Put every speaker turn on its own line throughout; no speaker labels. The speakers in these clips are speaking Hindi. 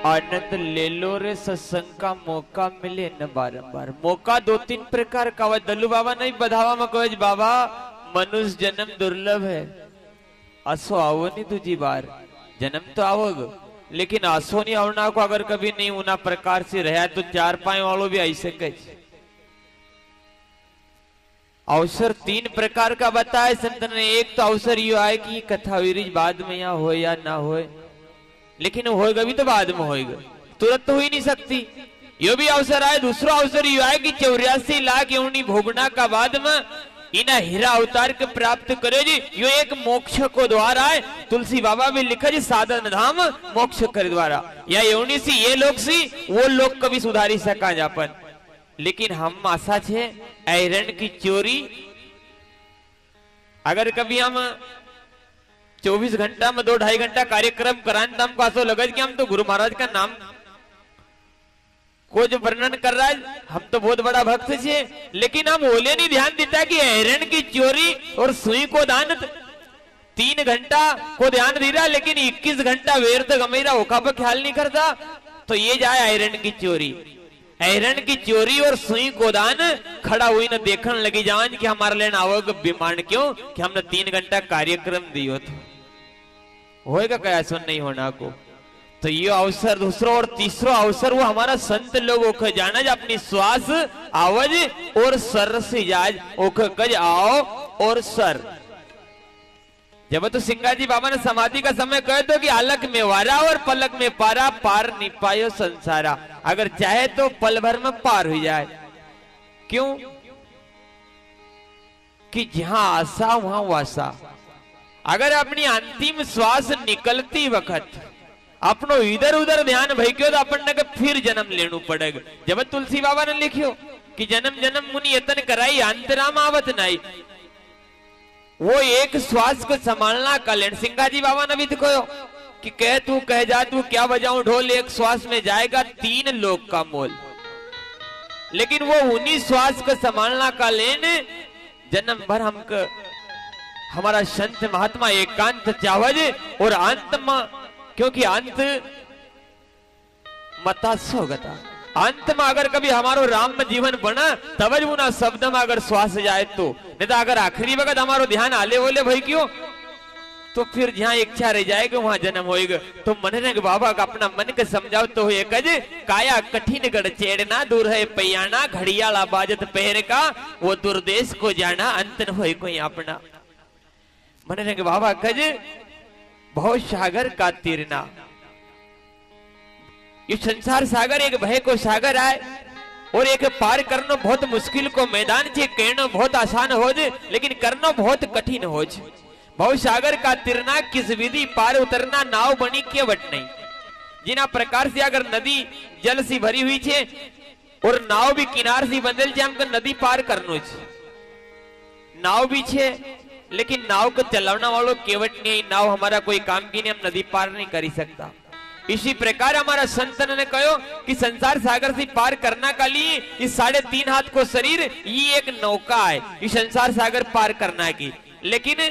आनंद ले लो रे सत्संग का मौका मिले न बारंबार। मौका दो तीन प्रकार का हुआ। दल्लू बाबा नहीं बधावा में कहे बाबा मनुष्य जन्म दुर्लभ है, असो आवो नहीं तुझी बार। जन्म तो आवोग लेकिन आसो नहीं आवना को अगर कभी नहीं उना प्रकार से रहा तो चार पाए वालों भी आई सके। अवसर तीन प्रकार का बताया संत ने। एक तो अवसर यू आए कि कथा विरिज बाद में या हो या ना हो, लेकिन होएगा भी तो बाद में होएगा, तुरंत तो हो ही नहीं सकती। यो भी अवसर आए। दूसरा अवसर यू आए कि 84 लाख योनि भोगना का बाद में इना हीरा अवतार के प्राप्त करे जी। यो एक मोक्ष को द्वार आए। तुलसी बाबा भी लिखा जी साधन धाम मोक्ष कर द्वारा। या योनि सी ये लोग सी वो लोग कभी सुधारी सका जापन। लेकिन हम आशा छे ऐरण की चोरी अगर कभी हम 24 घंटा में 2-2.5 घंटा कार्यक्रम कराएं तो हमको ऐसा लगे कि हम तो गुरु महाराज का नाम को जो वर्णन कर रहा है हम तो बहुत बड़ा भक्त छे, लेकिन हम ओले नहीं ध्यान देता कि हिरण की चोरी और सुई को दान 3 घंटा को ध्यान दे रहा, लेकिन 21 घंटा व्यर्थ गमेरा होका पर ख्याल नहीं करता। तो ये जाए हिरण की चोरी। हिरण की चोरी और सुई को दान खड़ा हुई न देखने लगी जान कि हमारे लेन आवग विमान क्यों कि हमने 3 घंटा कार्यक्रम दियो तो होएगा क्या सुन नहीं होना को। तो ये अवसर दूसरा और तीसरा अवसर वो हमारा संत लोगों को जाना जा अपनी श्वास आवाज और सर से जाज ओख कज आओ और सर। जब तो सिंगाजी बाबा ने समाधि का समय कहे तो कि अलग में वारा और पलक में पारा पार नहीं पायो संसारा। अगर चाहे तो पल भर में पार हो जाए। क्यों कि जहां आशा वहां वासा। अगर अपनी अंतिम श्वास निकलती वक्त अपनो इधर उधर ध्यान भइक्यो तो अपन ने फिर जन्म लेनु पड़ेगा। जब तुलसी बाबा ने लिखियो कि जन्म जन्म मुनि यतन कराई अंतराम आवत नहीं। वो एक श्वास को संभालना कल्याण। सिंगाजी बाबा ने भी कहो कि कह जा तू क्या बजाऊं ढोल, एक श्वास में जाएगा 3 लोग का मोल। लेकिन वो उन्हीं श्वास को संभालना का लेने जन्म भर हमको हमारा संत महात्मा एकांत चावज और अंत में, क्योंकि अंत मता सोगता। अंत में अगर कभी हमारो राम में जीवन बना तब ना शब्द में अगर श्वास जाए तो, नहीं तो अगर आखिरी वक्त हमारो ध्यान आले बोले भाई क्यों तो फिर जहां इच्छा रह जाएगा वहां जन्म होएगा। तो मन बाबा का अपना मन के समझाओ तो ये कज काया कठिन गढ़ चेड़ना दूर है पैयाना घड़ियाला बाजत पहर का वो दुर्देश को जाना अंत न होए कोई अपना। मन बाबा कज बहुत सागर का तीरना। ये संसार सागर एक भय को सागर आए और एक पार करना बहुत मुश्किल को मैदान छे। कहना बहुत आसान हो जाए लेकिन करना बहुत कठिन हो जाए। बहुत सागर का तिरना किस विधि पार उतरना नाव बनी के वट नहीं। जिना प्रकार से अगर नदी जल से भरी हुई छे और नाव भी किनार से बंधल छे हमको नदी पार करनो छे। नाव भी छे लेकिन नाव को चलावना वालों केवट नहीं। नाव हमारा कोई काम की नहीं, हम नदी पार नहीं कर सकता। इसी प्रकार हमारा संतन ने कहो कि संसार सागर से पार करना का लिए इस 3.5 हाथ को शरीर ये एक नौका है इस संसार सागर पार करना की। लेकिन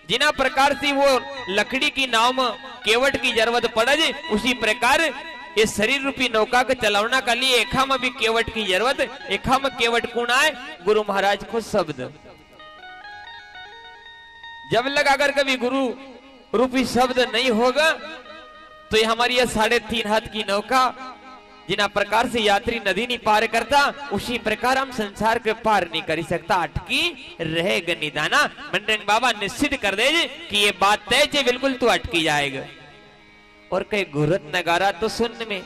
जिना प्रकार से वो लकड़ी की नाव में केवट की जरूरत पड़े उसी प्रकार ये शरीर रूपी नौका को चलावना का लिए एखा में भी केवट की जरूरत। एखा में केवट कौन आए? गुरु महाराज को शब्द। जब लग अगर कभी गुरु रूपी शब्द नहीं होगा तो ये हमारी ये 3.5 हाथ की नौका जिना प्रकार से यात्री नदी नहीं पार करता उसी प्रकार हम संसार के पार नहीं कर सकता। अटकी रहेगा निदाना। मंडन बाबा निश्चित कर दे कि ये बात तय है बिल्कुल तू अटकी जाएगा। और कहीं घुरत नगारा तो सुन में,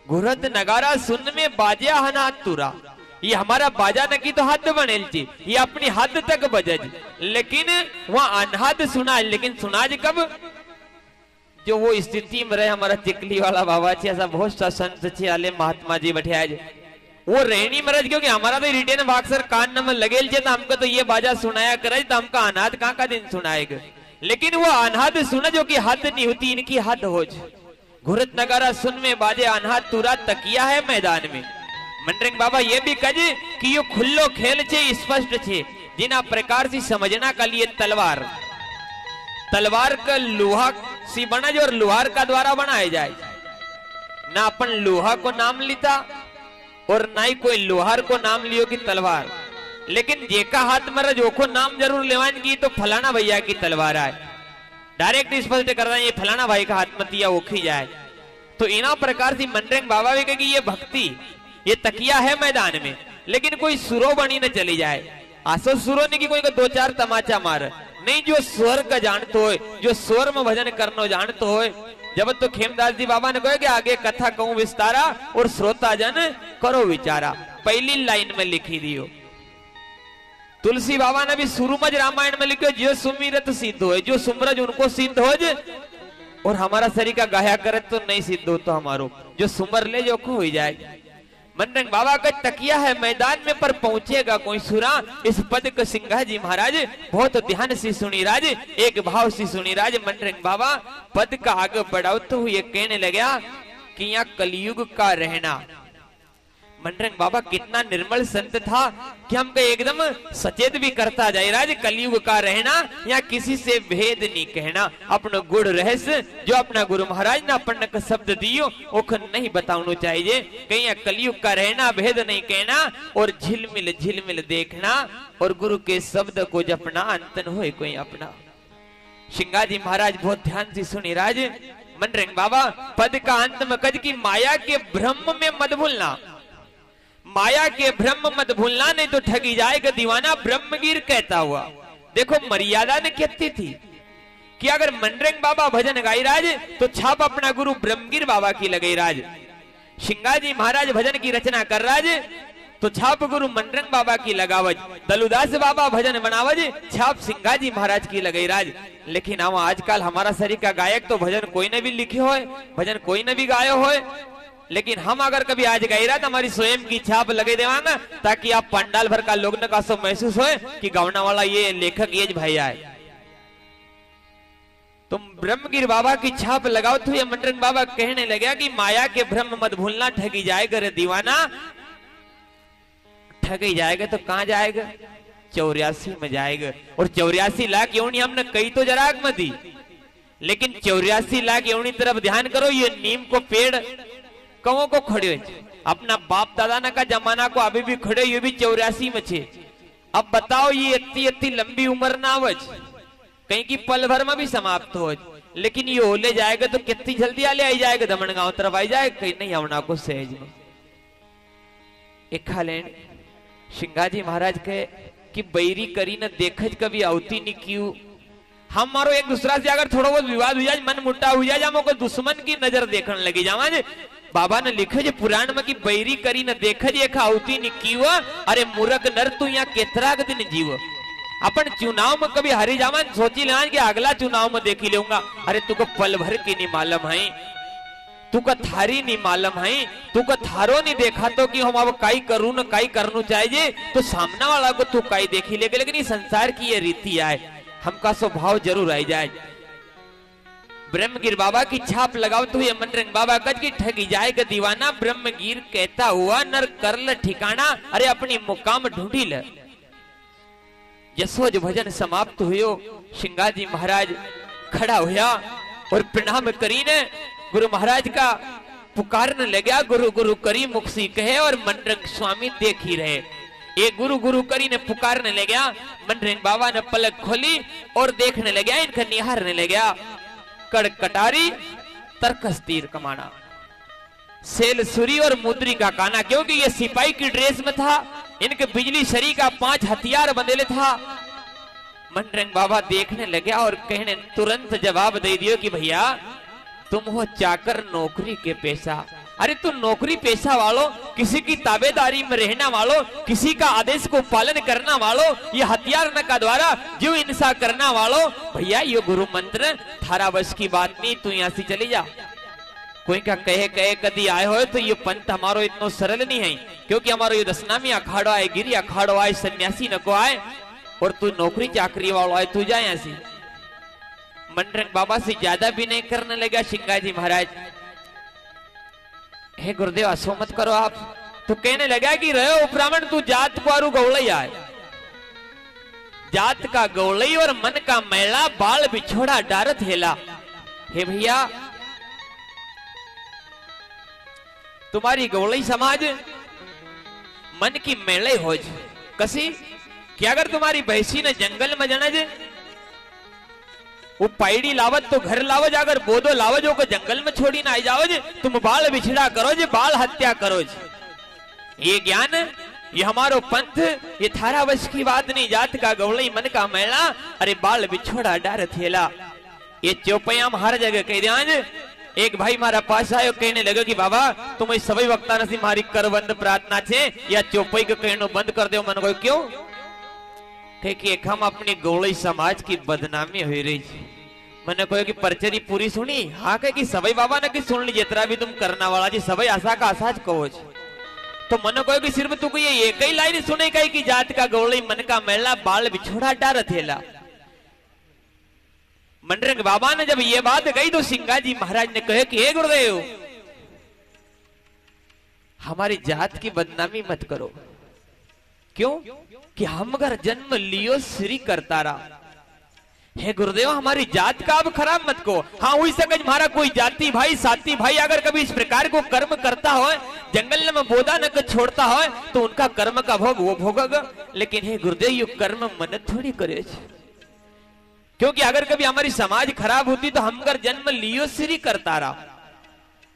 घुरत नगारा सुन में बाजा हनात तुरा। ये हमारा बाजा न की तो हद बनेल थी, ये अपनी हद तक बजज, लेकिन वहां अनहद सुना। लेकिन सुनाज कब? जो वो स्थिति में रहे। हमारा चिकली वाला बाबा छे ऐसा बहुत सा संत छे आले महात्मा जी बैठे आज वो रहनी मरज क्योंकि हमारा तो रिटेन भागसर कान में लगेल छे तो हमको तो ये बाजा सुनाया करे तो हमका अनाथ कहाँ का दिन सुनाएगा। लेकिन वो अनहद सुना जो कि हद नहीं होती, इनकी हद हो। घुरत नगारा सुन में बाजे अनहद तुरा तकिया है मैदान में। मंडरिंग बाबा ये भी कहे कि यो खुल्लो खेल छे स्पष्ट छे। जिना प्रकार से समझना का लिए तलवार का लोहा सी बना जो और लोहार का द्वारा बनाया जाए। ना अपन लोहा को नाम लेता और ना ही कोई लोहार को नाम लियो की तलवार, लेकिन जेका हाथ में जोखो नाम जरूर लेवान की तो फलाना भैया की तलवार आए, डायरेक्ट स्पष्ट कर रहा है ये फलाना भाई का हाथ में तिया ओखी जाए। तो इना प्रकार से मनरेंग बाबा भी कहेगी ये भक्ति, ये तकिया है मैदान में, लेकिन कोई सुरो बनी न चली जाए। आसो सुरो नहीं कि कोई को दो चार तमाचा मार, नहीं जो स्वर का जानते हो, जो स्वर में भजन करना जानते हो। जब तो खेमदास जी बाबा ने कहा कि आगे कथा कहूं विस्तारा और श्रोता जन करो विचारा, पहली लाइन में लिखी दियो। तुलसी बाबा ने भी शुरू में रामायण में लिखो जो सुमिरत सिद्ध हो, जो सुमरज उनको सिद्ध हो। और हमारा शरीर का गाया करे तो नहीं सिद्ध हो, तो हमारो जो सुमर ले जो हो जाए। मनरंग बाबा का तकिया है मैदान में पर पहुंचेगा कोई सुरा, इस पद को सिंघा जी महाराज बहुत ध्यान से सुनी राज, एक भाव से सुनी राज। मनरंग बाबा पद का आगे बढ़ाते हुए कहने लगा कि यहाँ कलयुग का रहना। मनरंग बाबा कितना निर्मल संत था कि हमको एकदम सचेत भी करता जाए राज, कलयुग का रहना या किसी से भेद नहीं कहना। अपना गुड़ रहस्य जो अपना गुरु महाराज ने अपन का शब्द दियो ओखन नहीं बताना चाहिए। कहीं कलयुग का रहना भेद नहीं कहना और झिलमिल झिलमिल देखना और गुरु के शब्द को जपना, अंत न हो कोई अपना। सिंघा जी महाराज बहुत ध्यान से सुनी राज। मनरंग बाबा पद का अंत में कद की माया के भ्रम में मत भूलना, माया के ब्रह्म मत भूलना नहीं तो ठगी जाएगा दीवाना, ब्रह्मगीर कहता हुआ। देखो मर्यादा ने कितनी थी कि अगर मनरंग बाबा भजन गाई राज तो छाप अपना गुरु ब्रह्मगीर बाबा की लगाई राज। सिंघा जी महाराज भजन की रचना कर राज तो छाप गुरु मनरंग बाबा की लगावज, दलुदास बाबा भजन बनावज छाप सिंघा जी महाराज की लगाई राज। लेकिन हम आजकल हमारा शरीर का गायक तो भजन कोई ने भी लिखे हो, भजन कोई ने भी गायो हो, लेकिन हम अगर कभी आज गई रहा तो हमारी स्वयं की छाप लगे देवांगा ताकि आप पंडाल भर का लोग न का सब महसूस हो कि गावना वाला ये लेखक ये भाई आए। तुम ब्रह्मगिर बाबा की छाप लगाओ तो ये मनरंग बाबा कहने लगा कि माया के भ्रम मत भूलना, ठगी जाएगा रे दीवाना। ठगी जाएगा तो कहां जाएगा? 84 में जाएगा। और 84 लाख यूनी हमने कई तो जराग में दी, लेकिन 84 लाख यूनी तरफ ध्यान करो। ये नीम को पेड़ कवों को खड़े अपना बाप दादा ना का जमाना को अभी भी खड़े, ये भी 84 में छे। अब बताओ ये इतनी लंबी उम्र ना आवज, कहीं की पल भर में भी समाप्त हो, लेकिन ये ओले जाएगा तो कितनी जल्दी आले आई जाएगा, दमनगांव तरफ आई जाएगा, कहीं नहीं आवना को सहज में। एक खालेन सिंघा जी महाराज के कि बैरी करी न देखज कभी आवती नहीं क्यों। हम मारो एक दूसरा से अगर थोड़ा बहुत विवाद हो जाए, मन मुट्टा हो जाए, हमको दुश्मन की नजर देखने लगी जावा। बाबा ने लिखे जो पुराण में कि बैरी करी न देखे जे खाउती नि कीवा। अरे मूर्ख नर तू यहाँ केतरा दिन जीव। अपन चुनाव में कभी हरी जावन सोची लेवान कि अगला चुनाव में देखी लेऊंगा। अरे तुको पल भर की नहीं मालूम है, तुका थारी नहीं मालूम है, तुका थारो नहीं देखा तो कि हम अब काई करूं न काई करनू चाहिए तो सामना वाला को तू काई देखी लेगे। लेकिन संसार की ये रीति आए, हमका स्वभाव जरूर आई जाए। ब्रह्मगिर बाबा की छाप लगाओ तो ये मनरंग बाबा कद की ठगी जाएगा दीवाना। ब्रह्मगिर कहता हुआ नर कर ल ठिकाना, अरे अपनी मुकाम ढूंढी ल। यशोज भजन समाप्त हुयो, सिंघा जी महाराज खड़ा हुआ और प्रणाम करीने गुरु महाराज का पुकारने लगा। गुरु गुरु करी मुक्सी कहे और मनरंग स्वामी देख ही रहे। ये गुरु गुरु करी ने पुकारने लगा। मनरंग बाबा ने पलक खोली और देखने लगा, इनका निहारने लगा। कड़ कटारी तरकस तीर कमाना, सेल सुरी और मुद्री का काना, क्योंकि ये सिपाही की ड्रेस में था, इनके बिजली शरी का 5 हथियार बंधेले था। मनरंग बाबा देखने लगे और कहने तुरंत जवाब दे दियो कि भैया तुम हो चाकर नौकरी के पेशा। अरे तू नौकरी पेशा वालों, किसी की ताबेदारी में रहना वालों, किसी का आदेश को पालन करना वालों, ये हथियार न का द्वारा जो इंसा करना वालों, भैया ये गुरु मंत्र थारा बस की बात नहीं, तू यहाँ से चली जा। कोई का कहे कदी आए हो तो ये पंथ हमारो इतना सरल नहीं है, क्योंकि हमारो ये दशनामी अखाड़ो आए, गिरी अखाड़ो आए, सन्यासी न को आए और तू नौकरी चाकरी वालों आए, तू जा यहाँ से। मनरंग बाबा से ज्यादा भी नहीं करने लगा सिंघा जी महाराज। हे गुरुदेव असो मत करो आप। तो कहने लगा कि रहो ब्राह्मण तू जात को आरू गौलई आए, जात का गौलई और मन का मैला, बाल बिछोड़ा डारत हेला। हे भैया, तुम्हारी गवळई समाज मन की मेले होज कसी कि अगर तुम्हारी भैंसी ने जंगल में जनज वो पाइडी लावत तो घर लावज, अगर बोदो लावज को जंगल में छोड़ी ना आई जावज, तुम बाल बिछड़ा करोज, बाल हत्या करोज। ये ज्ञान, ये हमारो पंथ, ये थारा वश की बात नहीं, जात का गवलई मन का मैला, अरे बाल बिछोड़ा डार थेला। ये चौपयाम हर जगह कह दिया। एक भाई मारा पास आयो, कहने लगे कि बाबा तुम इस सभी वक्ता नसी मारी करबंद प्रार्थना छे या चौपई के कहनो बंद कर दो। मन को क्यों कि एक हम अपनी गौड़ी समाज की बदनामी हो रही। मैंने कहो कि परचरी पूरी सुनी? हाँ कहे कि सभी बाबा ने कि सुन ली, जितना भी तुम करना वाला जी सभी आशा का आसाज कहो। तो मन कहो कि सिर्फ तू ये एक ही लाइन सुने कही कि जात का गौड़ी मन का मैला, बाल बिछोड़ा डार थेला। मनरंग बाबा ने जब ये बात कही तो सिंगाजी महाराज ने कहे कि हे गुरुदेव, हमारी जात की बदनामी मत करो। क्यों कि हम अगर जन्म लियो श्री करतारा। हे गुरुदेव, हमारी जात का अब खराब मत को। हाँ हुई सके हमारा कोई जाति भाई साथी भाई अगर कभी इस प्रकार को कर्म करता हो, जंगल में बोदा न छोड़ता हो, तो उनका कर्म का भोग वो भोगेगा। लेकिन हे गुरुदेव, ये कर्म मन थोड़ी करे, क्योंकि अगर कभी हमारी समाज खराब होती तो हम अगर जन्म लियो श्री करतारा।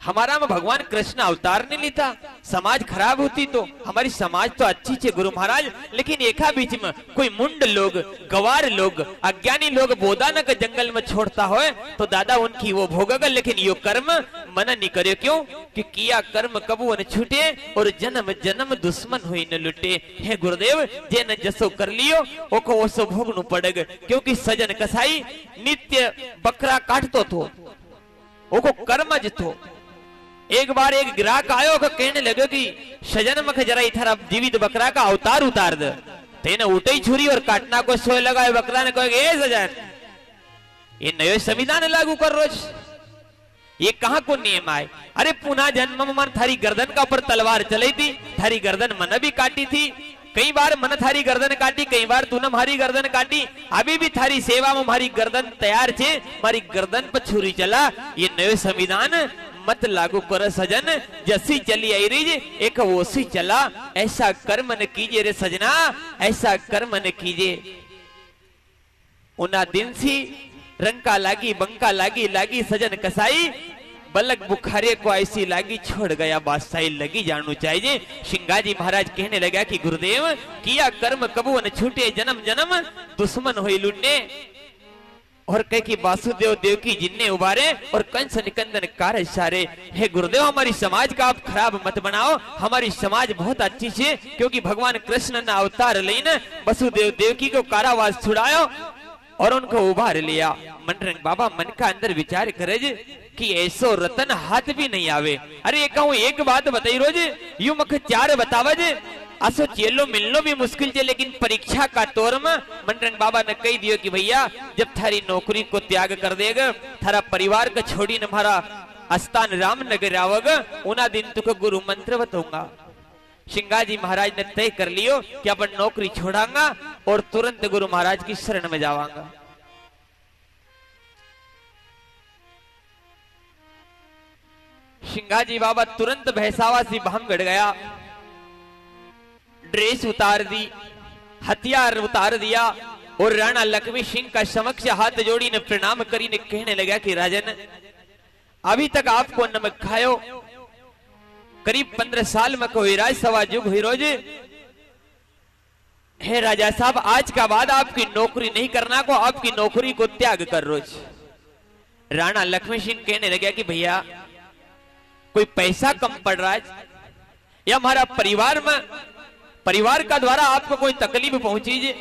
हमारा में भगवान कृष्ण अवतार नहीं लेता, समाज खराब होती तो हमारी समाज तो अच्छी छे गुरु महाराज। लेकिन एका बीच में कोई मुंड लोग, गवार लोग, अज्ञानी लोग बोदान के जंगल में छोड़ता हो तो दादा उनकी वो भोगेगा। लेकिन यो कर्म मन नहीं करे। क्यों कि किया कर्म कबू न छूटे और जन्म जन्म दुश्मन हुई न लुटे। हे गुरुदेव, जे न जसो कर लियो ओको ओसो भोगनु पड़ेगा। क्योंकि सजन कसाई नित्य बकरा काटतो थो, ओको कर्मज थो। एक बार एक ग्राहक आयो को कहने लगे कि सजन मख जरा इधर जीवित बकरा का अवतार उतार दे। तेने उठे छुरी और काटना को सोए लगाए। बकरा ने कहे ए सजन, ये नयो संविधान लागू कर रोज, ये कहाँ को नियम आए? अरे पुनः जन्म मन थारी गर्दन का ऊपर तलवार चली थी, थारी गर्दन मन भी काटी थी। कई बार मन थारी गर्दन काटी, कई बार तूने हमारी गर्दन काटी। अभी भी थारी सेवा में हमारी गर्दन तैयार छे, हमारी गर्दन पर छुरी चला। ये नयो संविधान मत लागू कर सजन, जैसी चली आई रही एक वोसी चला। ऐसा कर्म न कीजिए रे सजना, ऐसा कर्म न कीजिए। उना दिन सी रंका लागी बंका लागी, लागी सजन कसाई, बलक बुखारे को ऐसी लागी, छोड़ गया बादशाही लगी जानू चाहिए। सिंगाजी महाराज कहने लगा कि गुरुदेव, किया कर्म कबू न छूटे, जन्म जन्म दुश्मन हुई लुटने। और कह कि वासुदेव देव की जिन्ने उबारे और कंस निकंदन कार्य सारे। हे गुरुदेव, हमारी समाज का आप खराब मत बनाओ, हमारी समाज बहुत अच्छी है। क्योंकि भगवान कृष्ण ने अवतार लेने वसुदेव देव की को कारावास छुड़ायो और उनको उबार लिया। मनरंग बाबा मन का अंदर विचार करे कि ऐसो रतन हाथ भी नहीं आवे। अरे कहूं एक बात बताई रोज, यू मख चार बतावज असो चेलो मिलनो भी मुश्किल है। लेकिन परीक्षा का तौर में मनरंग बाबा ने कही दियो कि भैया, जब थारी नौकरी को त्याग कर देगा, थारा परिवार का छोड़ी न हमारा स्थान रामनगर आवगा, उना दिन तुक गुरु मंत्र बताऊंगा। सिंगाजी महाराज ने तय कर लियो कि अपन नौकरी छोड़ांगा और तुरंत गुरु महाराज की शरण में जावांगा। सिंगाजी बाबा तुरंत भैसावा सी भाम गड़ गया, ड्रेस उतार दी, हथियार उतार दिया और राणा लक्ष्मी सिंह का समक्ष हाथ जोड़ी ने प्रणाम करी ने कहने लगा कि राजन, अभी तक आपको नमक खायो, करीब 15 साल में कोई राज सवा युग हुई रोज। हे राजा साहब, आज का बाद आपकी नौकरी नहीं करना को, आपकी नौकरी को त्याग कर रोज। राणा लक्ष्मी सिंह कहने लगा कि भैया, कोई पैसा कम पड़ रहा है या हमारा परिवार का द्वारा आपको कोई तकलीफ पहुंची?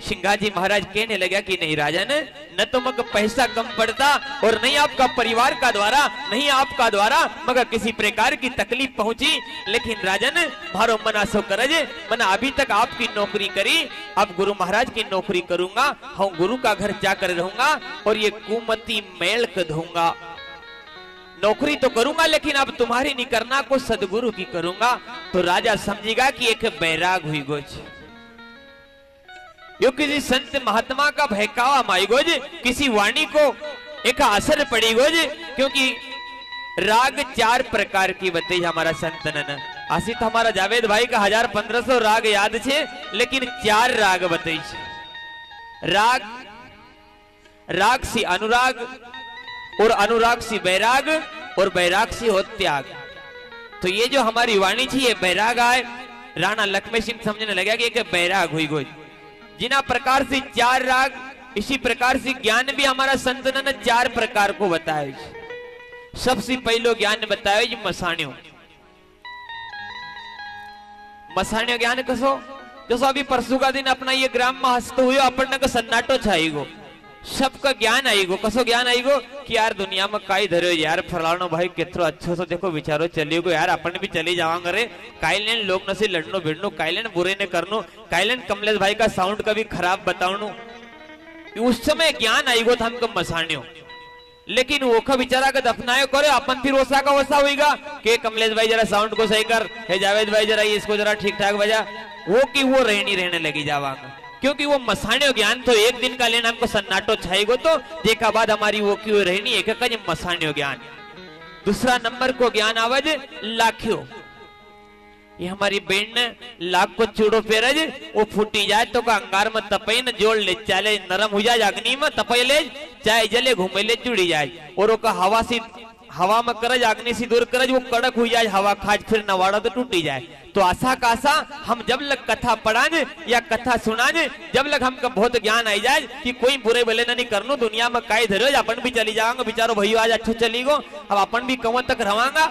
सिंगाजी महाराज कहने लगा कि नहीं राजन, न तो मगर पैसा कम पड़ता और नहीं आपका परिवार का द्वारा, नहीं आपका द्वारा मगर किसी प्रकार की तकलीफ पहुंची। लेकिन राजन, मारो मना सो करज, मना अभी तक आपकी नौकरी करी, अब गुरु महाराज की नौकरी करूंगा, हम गुरु का घर जाकर रहूंगा और ये कुमती मेल कर दूंगा। नौकरी तो करूंगा लेकिन अब तुम्हारी नहीं करना को सदगुरु की करूंगा। तो राजा समझेगा कि एक बैराग हुई गोज, यो किसी संत महात्मा का बहकावा माई गोज, किसी वाणी को एक असर पड़ी गोज, क्योंकि राग 4 प्रकार की बताई हमारा संतनन। आसी तो हमारा जावेद भाई का 1500 राग याद छे, लेकिन 4 राग बताई छे। राग सी अनुराग, और अनुराग सी बैराग, और बैराग सी हो त्याग। तो ये जो हमारी वाणी थी ये बैराग आए। राणा लक्ष्मी सिंह समझने लगा कि एक बैराग हुई गोज। जिना प्रकार से 4 राग, इसी प्रकार से ज्ञान भी हमारा संतन ने 4 प्रकार को बताया। सबसे पहलो ज्ञान बतायो जी मसाण्यो। मसाण्यो ज्ञान कसो, जैसा अभी परसों का दिन अपना ये ग्राम में हस्त हुयो, अपन का सन्नाटो छाईगो, सबका ज्ञान आईगो। कसो ज्ञान आईगो कि यार दुनिया में काई धर्यो यार, फलाणो भाई कितरो अच्छो सो देखो विचारो चलियो यार, अपन भी चली जावांगे रे। काइलेन लोग नसे लड़नो भिड़नो, काइलेन बुरे ने करनो, काइलेन कमलेश भाई का साउंड कभी खराब बताऊनो। उस समय ज्ञान आईगो था हमको मसाण्यो। लेकिन वो का बेचारा का दफनायो करे, अपन फिर वसा का वसा होगा कि कमलेश भाई जरा साउंड को सही कर, हे जावेद भाई जरा इसको जरा ठीक ठाक बजा, वो की वो रहने लगी जावांगा। क्योंकि वो मसाण्यो ज्ञान तो एक दिन का लेना, हमको सन्नाटो छाएगो तो देखा बाद हमारी वो की वो रहनी एक का मसाण्यो ज्ञान। दूसरा नंबर को ज्ञान आवाज लाख्यो। ये हमारी बहन ने लाख को चूड़ो पेरज, वो फूटी जाए तो का अंगार में तपई न जोड़ ले, चाहे नरम हो जाए अग्नि में तपई ले, चाहे जले घूमे ले जुड़ी जाए, और वो का हवा में करज अग्नि से दूर करज, वो कड़क हो जाए हवा खाज, फिर नवाड़ा तो टूटी जाए। तो आशा का आशा हम जब लग कथा पढ़ाने या कथा सुनाने, जब लग हमका बहुत ज्ञान आई जाए कि कोई बुरे भले नहीं करनो, दुनिया में काई धरो, अपन भी चली जाएंगे, बेचारो भैया आज अच्छो चली गो, अब अपन भी कौन तक रवांगा।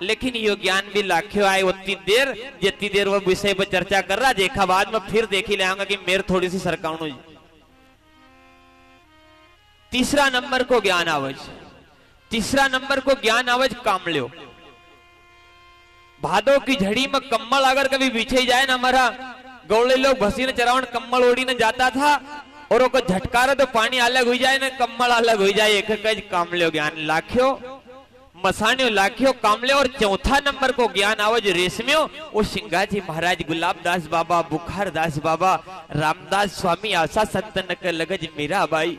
लेकिन यो ज्ञान भी लाख्यो आए उतनी देर जितनी देर वो विषय पर चर्चा कर रहा, देखा बाद में फिर देख ही लेंगे कि मेरे थोड़ी सी सरकाउनो। तीसरा नंबर को ज्ञान आवज, तीसरा नंबर को ज्ञान आवज कामल्यो। भादो की झड़ी में कम्मल अगर कभी बिछे जाए ना, हमारा गौड़े लोग भसी ने चरावण कम्मल ओढ़ी ने जाता था, और वो झटकारो तो पानी अलग हो जाए ना, कम्मल अलग हो जाए, एक कामल्यो ज्ञान लाख्यो, मसाण्यो लाख्यो, कामले। और चौथा नंबर को ज्ञान आवज रेशम्यो। वो सिंगाजी महाराज, गुलाबदास बाबा, बुखार दास बाबा, रामदास स्वामी, आशा संतन के लगज मीरा बाई।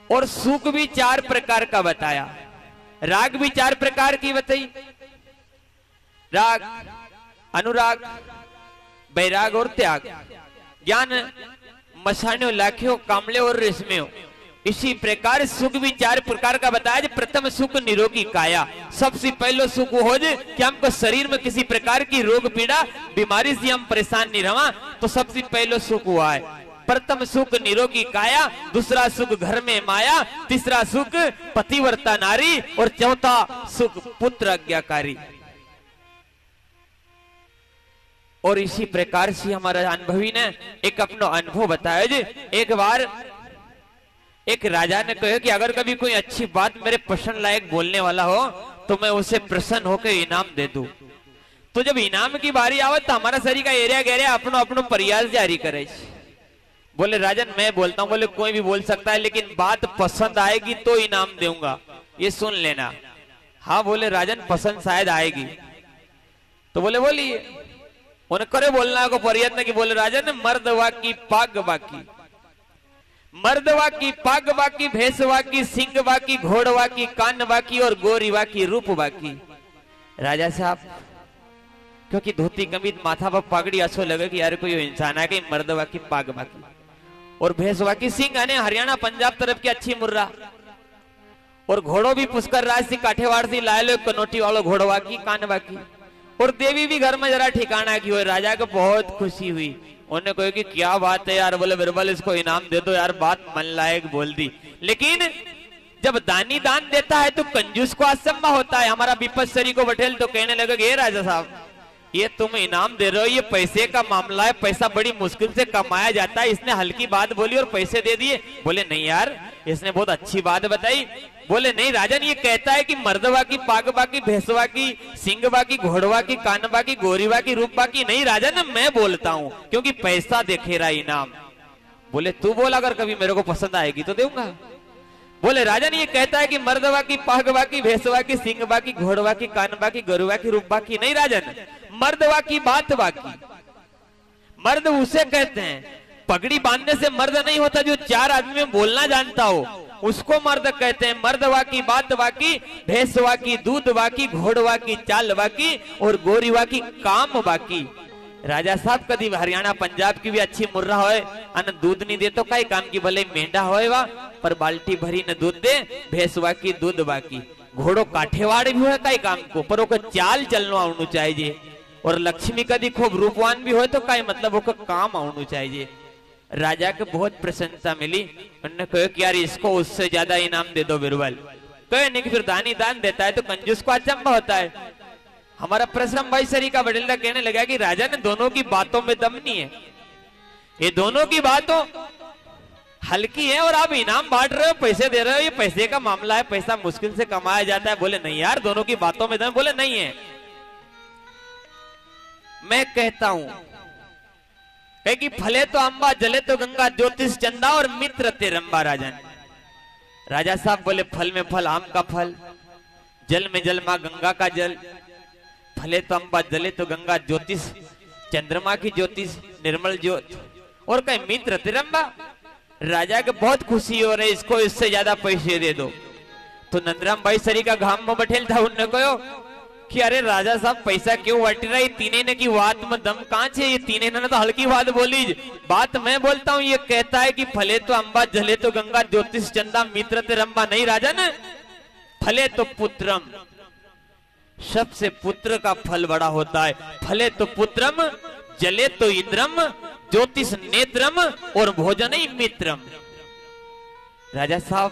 और सुख भी 4 प्रकार का बताया, राग भी 4 प्रकार की बताई, राग, अनुराग, बैराग और त्याग। ज्ञान मसाण्यो लाख्यो, कामले और रेशम्यो। इसी प्रकार सुख भी 4 प्रकार का बताया। प्रथम सुख निरोगी काया। सबसे पहले सुख हो जाए कि हमको शरीर में किसी प्रकार की रोग पीड़ा बीमारी से हम परेशान नहीं रहा, तो सबसे पहले सुख हुआ है। प्रथम सुख निरोगी काया, दूसरा सुख घर में माया, तीसरा सुख पतिव्रता नारी, और चौथा सुख पुत्र आज्ञाकारी। और इसी प्रकार से हमारा अनुभवी ने एक अपना अनुभव बताया जी। एक बार एक राजा ने कहा कि अगर कभी कोई अच्छी बात मेरे पसंद लायक बोलने वाला हो तो मैं उसे प्रसन्न होकर इनाम दे दूं। तो जब इनाम की बारी आवे तो हमारा शरीर का एरिया गहरिया अपनो अपनो प्रयास जारी करे। बोले राजन मैं बोलता हूं, बोले कोई भी बोल सकता है, लेकिन बात पसंद आएगी तो इनाम दूंगा, ये सुन लेना। हाँ बोले राजन पसंद शायद आएगी, तो बोले बोलिए। उन्हें करे बोलना को प्रयत्न की, बोले राजन मर्दवा की पाग बाकी, मर्दवा की पाग बाकी, भैंसवा की सिंग बाकी, घोड़वा की कान बाकी, और गोरीवा की रूप बाकी। राजा साहब क्योंकि धोती कमीज माथा पर पगड़ी अच्छो लगे कि यार कोई इंसान है कि मर्दवा की पाग बाकी, और भैंसवा की सिंग आने हरियाणा पंजाब तरफ की अच्छी मुर्रा, और घोड़ो भी पुष्कर राज से काठेवाड़ से लाए लो कनोटी वालों घोड़वा की कान बाकी, और देवी भी घर में जरा ठिकाना की हुई। राजा को बहुत खुशी हुई, उन्होंने कहा कि क्या बात है यार, बोले बिरबल इसको इनाम दे दो यार, बात मन लायक बोल दी। लेकिन जब दानी दान देता है तो कंजूस को असंभव होता है। हमारा विपस्सरी को बटेल तो कहने लगे ये राजा साहब ये तुम इनाम दे रहे हो, ये पैसे का मामला है, पैसा बड़ी मुश्किल से कमाया जाता है। इसने हल्की बात बोली और पैसे दे दिए। बोले नहीं यार इसने बहुत अच्छी बात बताई। बोले नहीं राजन ये कहता है कि मर्दवा की पागवा की भैंसवा की सिंगवा की घोड़वा की कानवा की गोरीवा की रूपवा की। नहीं राजन मैं बोलता हूं क्योंकि पैसा देखे रहा इनाम। बोले तू बोला अगर कभी मेरे को पसंद आएगी तो दूंगा। बोले राजन ये कहता है कि मर्दवा की पागवा की भैंसवा की सिंगवा की घोड़वा की कानवा की गोरुवा की रूपवा की। नहीं राजन मर्दवा की बात बाकी, मर्द उसे कहते हैं पगड़ी बांधने से मर्द नहीं होता, जो 4 आदमी में बोलना जानता हो उसको मर्द कहते हैं। मर्द वाकी बात वाकी, भैंस वाकी दूध वाकी, घोड़ वाकी चाल वाकी और गोरी वाकी काम बाकी। राजा साहब कदी हरियाणा पंजाब की भी अच्छी मुर्रा होए अन दूध नहीं दे तो कई काम की, भले मेंढा होए वा पर बाल्टी भरी न दूध दे, भैंस वाकी दूध वाकी। घोड़ो काठेवाड़ भी है कई काम को, पर ओके चाल चलना आउनु चाहिए। और लक्ष्मी कदी खूब रूपवान भी हो तो कई मतलब ओके काम आउनु चाहिए। राजा के बहुत प्रशंसा मिली। उन्होंने कहा कि यार इसको उससे ज्यादा इनाम दे दो बिरबल। कहे नहीं कि फिर दानी दान देता है तो कंजूस को अचंभा होता है। हमारा परशुराम भाई सरी का बड़ेला कहने लगा कि राजा ने दोनों की बातों में दम नहीं है, ये दोनों की बातों हल्की है और आप इनाम बांट रहे हो, पैसे दे रहे हो, ये पैसे का मामला है, पैसा मुश्किल से कमाया जाता है। बोले नहीं यार दोनों की बातों में दम। बोले नहीं है, मैं कहता हूं कि फले तो अंबा जले तो गंगा, ज्योतिष चंदा और मित्र तेरंबा। राजन राजा साहब बोले फल में फल आम का फल, जल में जल मां गंगा का जल। फले तो अंबा जले तो गंगा, ज्योतिष चंद्रमा की ज्योतिष निर्मल ज्योत और कहीं मित्र तिरंबा। राजा के बहुत खुशी हो रही, इसको इससे ज्यादा पैसे दे दो। तो नंदराम भाई सरी का घाम में बैठेल था, उनने कहो कि अरे राजा साहब पैसा क्यों वट रही, तीने ने की बात में दम कहां छे, ये तीने ने तो हल्की बात बोली, बात मैं बोलता हूं। ये कहता है कि फले तो अंबा जले तो गंगा, ज्योतिष चंदा मित्र तिरंबा। नहीं राजन, फले तो पुत्रम, सबसे पुत्र का फल बड़ा होता है। फले तो पुत्रम, जले तो इंद्रम, ज्योतिष नेत्रम और भोजन ही मित्रम। राजा साहब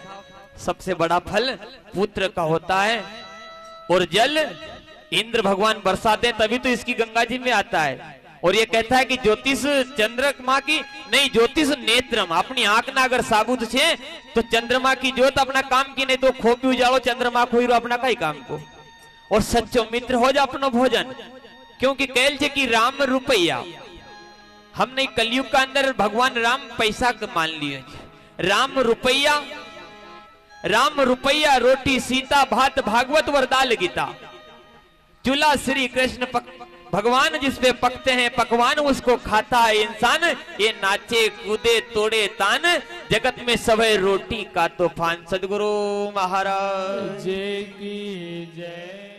सबसे बड़ा फल पुत्र का होता है और जल इंद्र भगवान बरसाते तभी तो इसकी गंगा जी में आता है। और ये कहता है कि ज्योतिष चंद्रमा की नहीं, ज्योतिष नेत्रम, अपनी आंख ना अगर साबुत छे तो चंद्रमा की ज्योत अपना काम की, नहीं तो खोपी उजाड़ो चंद्रमा को हीरो अपना कई काम को। और सच्चो मित्र हो जा अपनो भोजन, क्योंकि कहल छे कि राम रुपया, हमने कलयुग का अंदर भगवान राम पैसा मान लिए। राम रुपया रोटी सीता भात भागवत वर दाल गीता। चूल्हा श्री कृष्ण भगवान जिस पे पकते हैं पकवान उसको खाता है इंसान। ये नाचे कूदे तोड़े तान, जगत में सबे रोटी का तूफान। सदगुरु महाराज की जय।